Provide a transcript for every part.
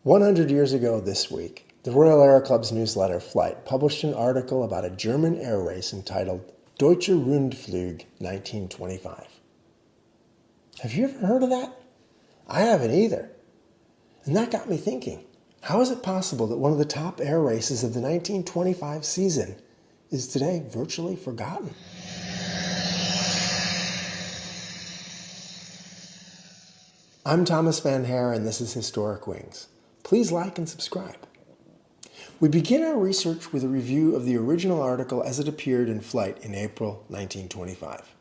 100 years ago this week, the Royal Aero Club's newsletter Flight published an article about a German air race entitled Deutsche Rundflug 1925. Have you ever heard of that? I haven't either. And that got me thinking, how is it possible that one of the top air races of the 1925 season is today virtually forgotten? I'm Thomas Van Hare, and this is Historic Wings. Please like and subscribe. We begin our research with a review of the original article as it appeared in Flight in April 1925.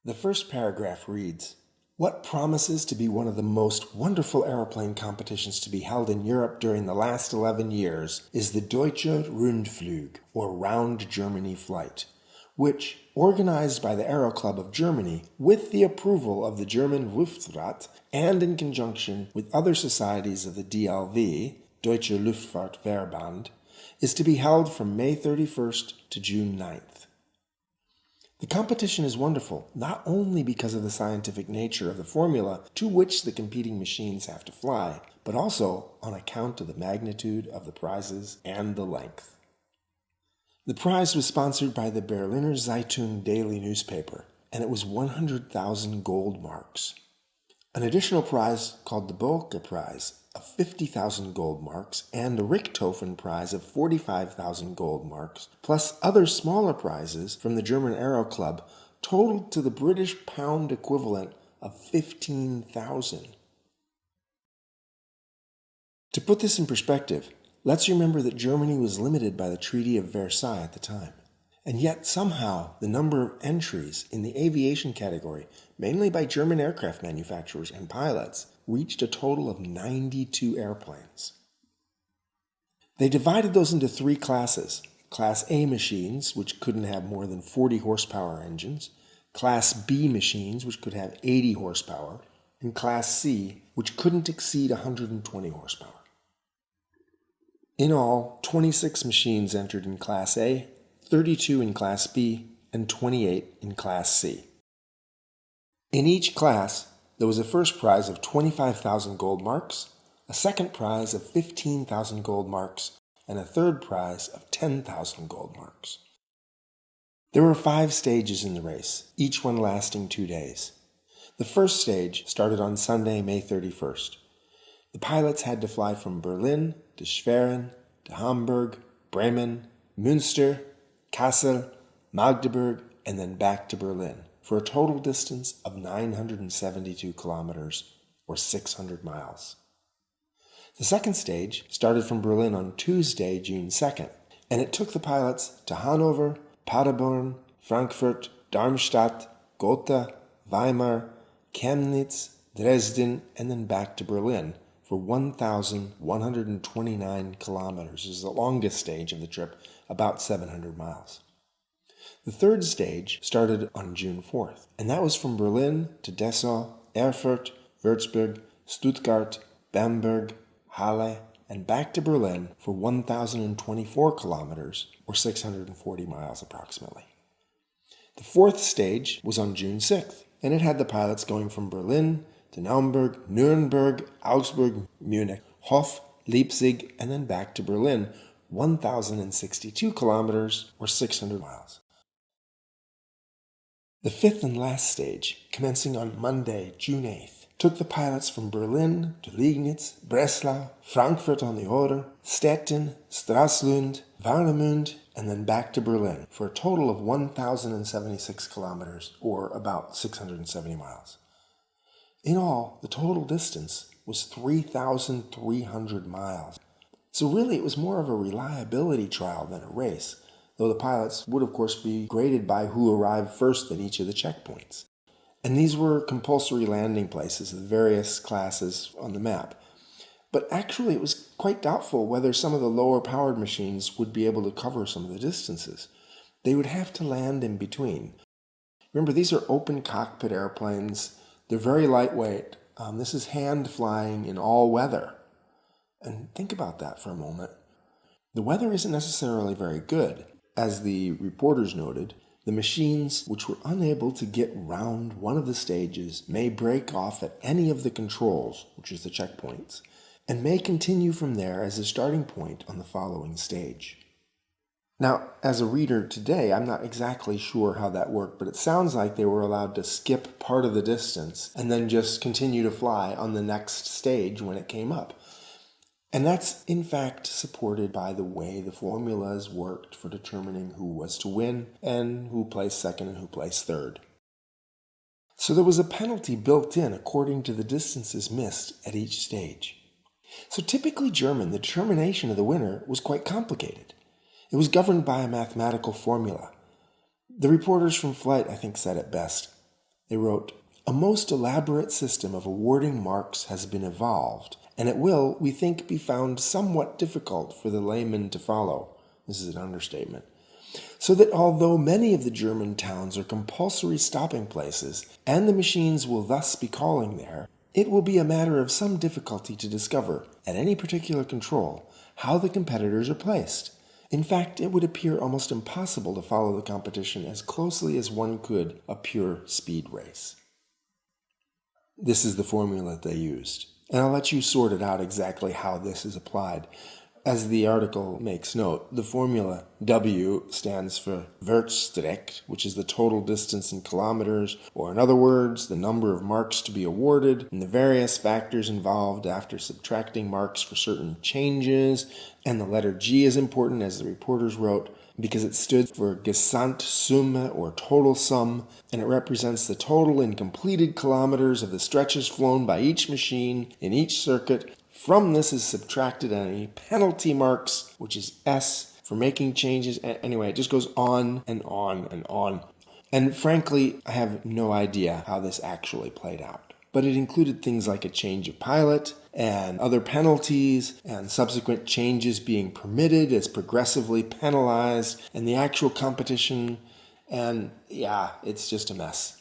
The first paragraph reads, "What promises to be one of the most wonderful aeroplane competitions to be held in Europe during the last 11 years is the Deutsche Rundflug, or Round Germany Flight, which, organized by the Aero Club of Germany with the approval of the German Luftfahrt and in conjunction with other societies of the DLV, Deutsche Luftfahrtverband, is to be held from May 31st to June 9th. The competition is wonderful, not only because of the scientific nature of the formula to which the competing machines have to fly, but also on account of the magnitude of the prizes and the length. The prize was sponsored by the Berliner Zeitung daily newspaper, and it was 100,000 gold marks. An additional prize called the Focke Prize of 50,000 gold marks and a Richthofen Prize of 45,000 gold marks, plus other smaller prizes from the German Aero Club, totaled to the British pound equivalent of 15,000. To put this in perspective, let's remember that Germany was limited by the Treaty of Versailles at the time. And yet somehow the number of entries in the aviation category, mainly by German aircraft manufacturers and pilots, reached a total of 92 airplanes. They divided those into three classes: Class A machines, which couldn't have more than 40 horsepower engines, Class B machines, which could have 80 horsepower, and Class C, which couldn't exceed 120 horsepower. In all, 26 machines entered in Class A, 32 in Class B, and 28 in Class C. In each class, there was a first prize of 25,000 gold marks, a second prize of 15,000 gold marks, and a third prize of 10,000 gold marks. There were 5 stages in the race, each one lasting 2 days. The first stage started on Sunday, May 31st. The pilots had to fly from Berlin to Schwerin to Hamburg, Bremen, Münster, Kassel, Magdeburg, and then back to Berlin for a total distance of 972 kilometers, or 600 miles. The second stage started from Berlin on Tuesday, June 2nd, and it took the pilots to Hanover, Paderborn, Frankfurt, Darmstadt, Gotha, Weimar, Chemnitz, Dresden, and then back to Berlin for 1,129 kilometers. This is the longest stage of the trip, about 700 miles. The third stage started on June 4th, and that was from Berlin to Dezső, Erfurt, Würzburg, Stuttgart, Bamberg, Halle, and back to Berlin for 1,024 kilometers, or 640 miles approximately. The fourth stage was on June 6th, and it had the pilots going from Berlin to Naumburg, Nuremberg, Augsburg, Munich, Hof, Leipzig, and then back to Berlin, 1,062 kilometers, or 600 miles. The fifth and last stage, commencing on Monday, June 8th, took the pilots from Berlin to Liegnitz, Breslau, Frankfurt on the Oder, Stettin, Stralsund, Warnemünde, and then back to Berlin for a total of 1,076 kilometers, or about 670 miles. In all, the total distance was 3,300 miles. So really, it was more of a reliability trial than a race, though the pilots would of course be graded by who arrived first at each of the checkpoints. And these were compulsory landing places of the various classes on the map. But actually it was quite doubtful whether some of the lower powered machines would be able to cover some of the distances. They would have to land in between. Remember, these are open cockpit airplanes. They're very lightweight. This is hand flying in all weather. And think about that for a moment. The weather isn't necessarily very good. As the reporters noted, the machines which were unable to get round one of the stages may break off at any of the controls, which is the checkpoints, and may continue from there as a starting point on the following stage. Now, as a reader today, I'm not exactly sure how that worked, but it sounds like they were allowed to skip part of the distance and then just continue to fly on the next stage when it came up. And that's, in fact, supported by the way the formulas worked for determining who was to win and who placed second and who placed third. So there was a penalty built in according to the distances missed at each stage. So typically German, the determination of the winner was quite complicated. It was governed by a mathematical formula. The reporters from Flight, I think, said it best. They wrote, "A most elaborate system of awarding marks has been evolved, and it will, we think, be found somewhat difficult for the layman to follow." This is an understatement. So that although many of the German towns are compulsory stopping places, and the machines will thus be calling there, it will be a matter of some difficulty to discover, at any particular control, how the competitors are placed. In fact, it would appear almost impossible to follow the competition as closely as one could a pure speed race. This is the formula they used, and I'll let you sort it out exactly how this is applied. As the article makes note, the formula W stands for Wertstrecke, which is the total distance in kilometers, or in other words, the number of marks to be awarded, and the various factors involved after subtracting marks for certain changes. And the letter G is important, as the reporters wrote, because it stood for Gesamtsumme, or total sum, and it represents the total in completed kilometers of the stretches flown by each machine in each circuit. From this is subtracted any penalty marks, which is S, for making changes. Anyway, it just goes on and on and on. And frankly, I have no idea how this actually played out. But it included things like a change of pilot and other penalties and subsequent changes being permitted as progressively penalized and the actual competition. And yeah, it's just a mess.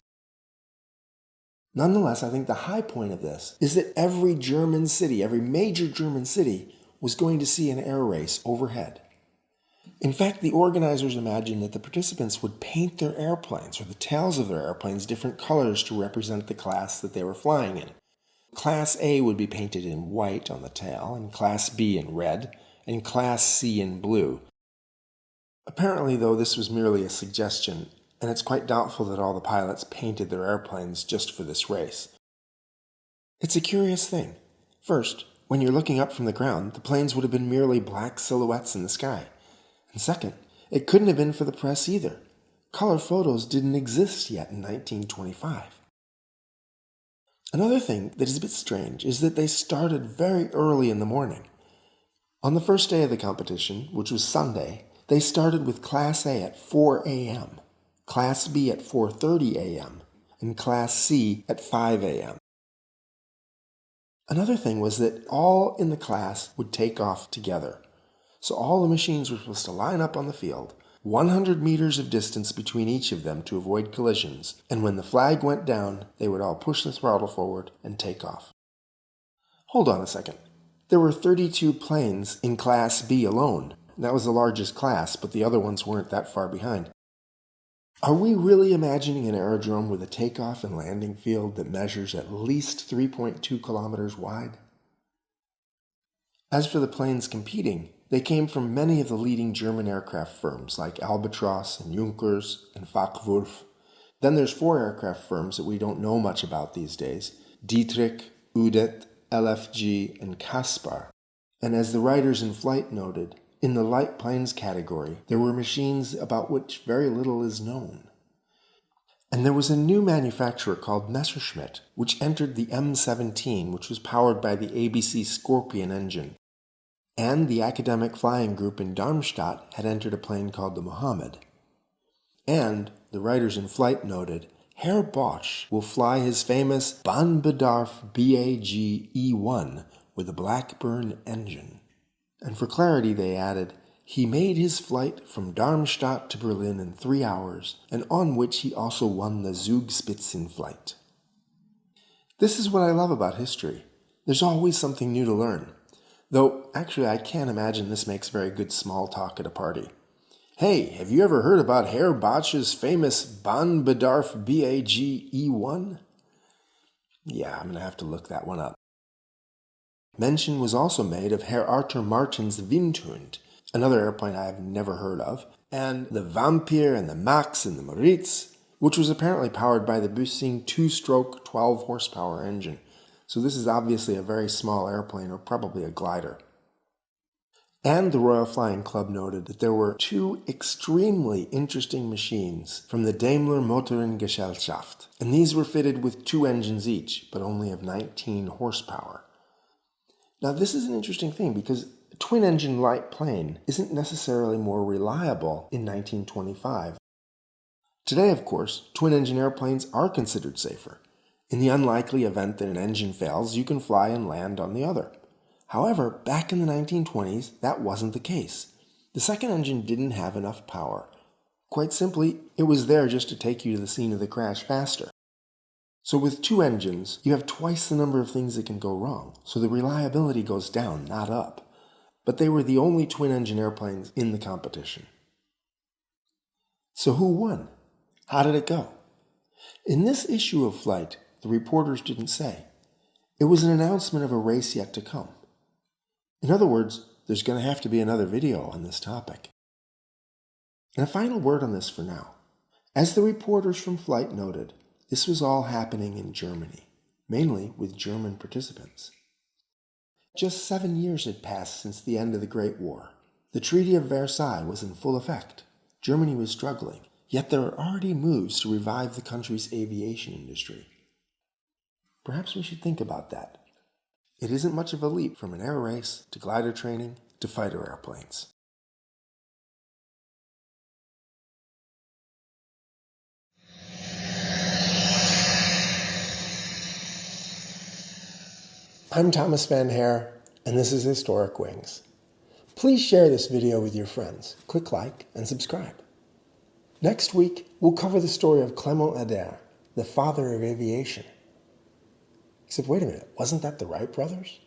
Nonetheless, I think the high point of this is that every German city, every major German city, was going to see an air race overhead. In fact, the organizers imagined that the participants would paint their airplanes, or the tails of their airplanes, different colors to represent the class that they were flying in. Class A would be painted in white on the tail, and Class B in red, and Class C in blue. Apparently, though, this was merely a suggestion, and it's quite doubtful that all the pilots painted their airplanes just for this race. It's a curious thing. First, when you're looking up from the ground, the planes would have been merely black silhouettes in the sky. And second, it couldn't have been for the press either. Color photos didn't exist yet in 1925. Another thing that is a bit strange is that they started very early in the morning. On the first day of the competition, which was Sunday, they started with Class A at 4 a.m., Class B at 4:30 a.m., and Class C at 5 a.m. Another thing was that all in the class would take off together. So all the machines were supposed to line up on the field, 100 meters of distance between each of them to avoid collisions, and when the flag went down, they would all push the throttle forward and take off. Hold on a second. There were 32 planes in Class B alone. That was the largest class, but the other ones weren't that far behind. Are we really imagining an aerodrome with a takeoff and landing field that measures at least 3.2 kilometers wide? As for the planes competing, they came from many of the leading German aircraft firms like Albatros and Junkers and Focke Wulf. Then there's 4 aircraft firms that we don't know much about these days: Dietrich, Udet, LFG, and Kaspar. And as the writers in Flight noted, in the light planes category, there were machines about which very little is known. And there was a new manufacturer called Messerschmitt, which entered the M17, which was powered by the ABC Scorpion engine. And the academic flying group in Darmstadt had entered a plane called the Mohammed. And, the writers in Flight noted, Herr Bosch will fly his famous Bahnbedarf BAG E1 with a Blackburn engine. And for clarity, they added, he made his flight from Darmstadt to Berlin in 3 hours, and on which he also won the Zugspitzenflight. This is what I love about history. There's always something new to learn. Though, actually, I can't imagine this makes very good small talk at a party. Hey, have you ever heard about Herr Bosch's famous Bahnbedarf BAG E1? Yeah, I'm going to have to look that one up. Mention was also made of Herr Arthur Martin's Windhund, another airplane I have never heard of, and the Vampire and the Max and the Moritz, which was apparently powered by the Büssing 2-stroke 12 horsepower engine. So this is obviously a very small airplane, or probably a glider. And the Royal Flying Club noted that there were 2 extremely interesting machines from the Daimler Motorengesellschaft, and these were fitted with 2 engines each, but only of 19 horsepower. Now this is an interesting thing because a twin-engine light plane isn't necessarily more reliable in 1925. Today, of course, twin-engine airplanes are considered safer. In the unlikely event that an engine fails, you can fly and land on the other. However, back in the 1920s, that wasn't the case. The second engine didn't have enough power. Quite simply, it was there just to take you to the scene of the crash faster. So with 2 engines, you have twice the number of things that can go wrong, so the reliability goes down, not up. But they were the only twin-engine airplanes in the competition. So who won? How did it go? In this issue of Flight, the reporters didn't say. It was an announcement of a race yet to come. In other words, there's going to have to be another video on this topic. And a final word on this for now. As the reporters from Flight noted, this was all happening in Germany, mainly with German participants. Just 7 years had passed since the end of the Great War. The Treaty of Versailles was in full effect. Germany was struggling, yet there were already moves to revive the country's aviation industry. Perhaps we should think about that. It isn't much of a leap from an air race to glider training to fighter airplanes. I'm Thomas Van Hare, and this is Historic Wings. Please share this video with your friends. Click like and subscribe. Next week, we'll cover the story of Clement Ader, the father of aviation. Except wait a minute, wasn't that the Wright brothers?